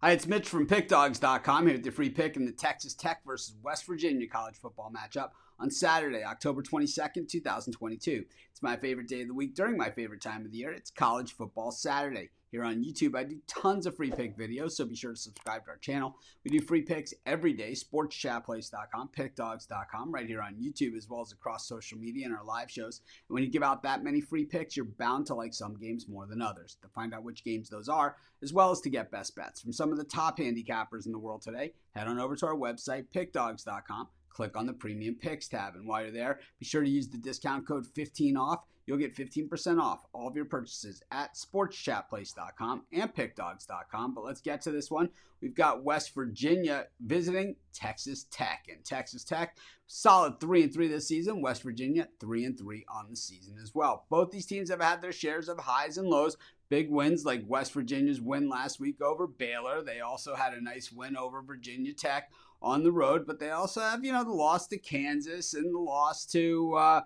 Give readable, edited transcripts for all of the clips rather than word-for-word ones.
Hi, it's Mitch from Pickdawgz.com here with your free pick in the Texas Tech versus West Virginia college football matchup on Saturday, October 22nd, 2022. It's my favorite day of the week during my favorite time of the year. It's College Football Saturday. Here on YouTube, I do tons of free pick videos, so be sure to subscribe to our channel. We do free picks every day, sportschatplace.com, pickdawgz.com, right here on YouTube, as well as across social media and our live shows. And when you give out that many free picks, you're bound to like some games more than others. To find out which games those are, as well as to get best bets from some of the top handicappers in the world today, head on over to our website, pickdawgz.com. Click on the Premium Picks tab, and while you're there, be sure to use the discount code 15OFF. You'll get 15% off all of your purchases at sportschatplace.com and pickdawgz.com. But let's get to this one. We've got West Virginia visiting Texas Tech, and Texas Tech solid 3-3 this season. West Virginia 3-3 on the season as well. Both these teams have had their shares of highs and lows. Big wins like West Virginia's win last week over Baylor. They also had a nice win over Virginia Tech on the road, but they also have, the loss to Kansas and the loss to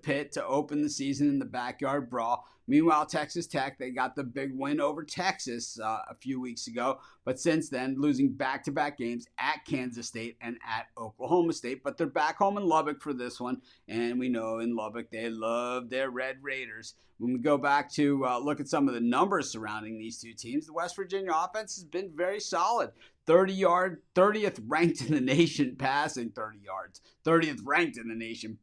Pitt to open the season in the backyard brawl. Meanwhile, Texas Tech, they got the big win over Texas a few weeks ago, but since then, losing back-to-back games at Kansas State and at Oklahoma State. But they're back home in Lubbock for this one, and we know in Lubbock they love their Red Raiders. When we go back to look at some of the numbers surrounding these two teams, the West Virginia offense has been very solid. 30th ranked in the nation passing 30 yards, 30th ranked in the nation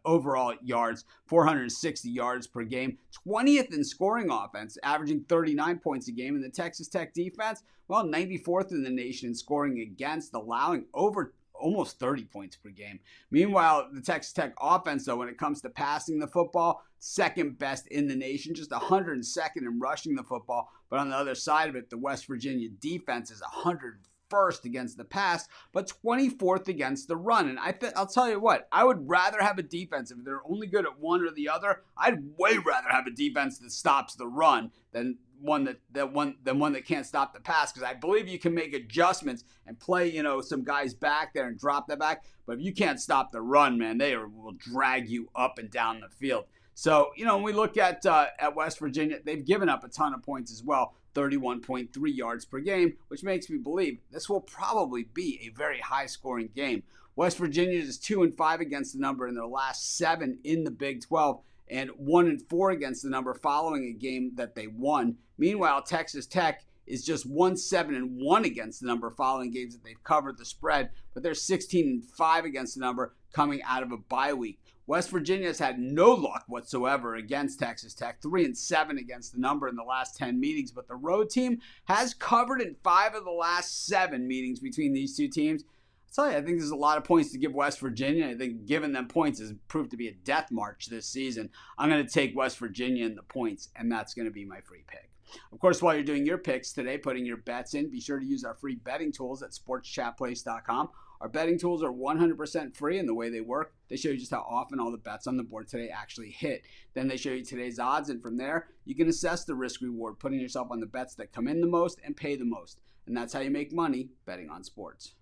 overall yards, 460 yards per game, 20th in scoring offense, averaging 39 points a game. And the Texas Tech defense, well, 94th in the nation in scoring against, allowing over almost 30 points per game. Meanwhile, the Texas Tech offense, though, when it comes to passing the football, second best in the nation, just 102nd in rushing the football. But on the other side of it, the West Virginia defense is 101st against the pass, but 24th against the run. And I'll tell you what, I would rather have a defense, if they're only good at one or the other, I'd way rather have a defense that stops the run than one that can't stop the pass, because I believe you can make adjustments and play, some guys back there and drop that back. But if you can't stop the run, man, will drag you up and down the field. So, when we look at West Virginia, they've given up a ton of points as well, 31.3 yards per game, which makes me believe this will probably be a very high-scoring game. West Virginia is 2-5 against the number in their last 7 in the Big 12, and 1-4 against the number following a game that they won. Meanwhile, Texas Tech is just 1-7-1 against the number following games that they've covered the spread, but they're 16-5 against the number coming out of a bye week. West Virginia has had no luck whatsoever against Texas Tech, 3-7 against the number in the last 10 meetings, but the road team has covered in 5 of the last 7 meetings between these two teams. I think there's a lot of points to give West Virginia. I think giving them points has proved to be a death march this season. I'm going to take West Virginia in the points, and that's going to be my free pick. Of course, while you're doing your picks today, putting your bets in, be sure to use our free betting tools at sportschatplace.com. Our betting tools are 100% free, and the way they work, they show you just how often all the bets on the board today actually hit. Then they show you today's odds, and from there, you can assess the risk-reward, putting yourself on the bets that come in the most and pay the most. And that's how you make money betting on sports.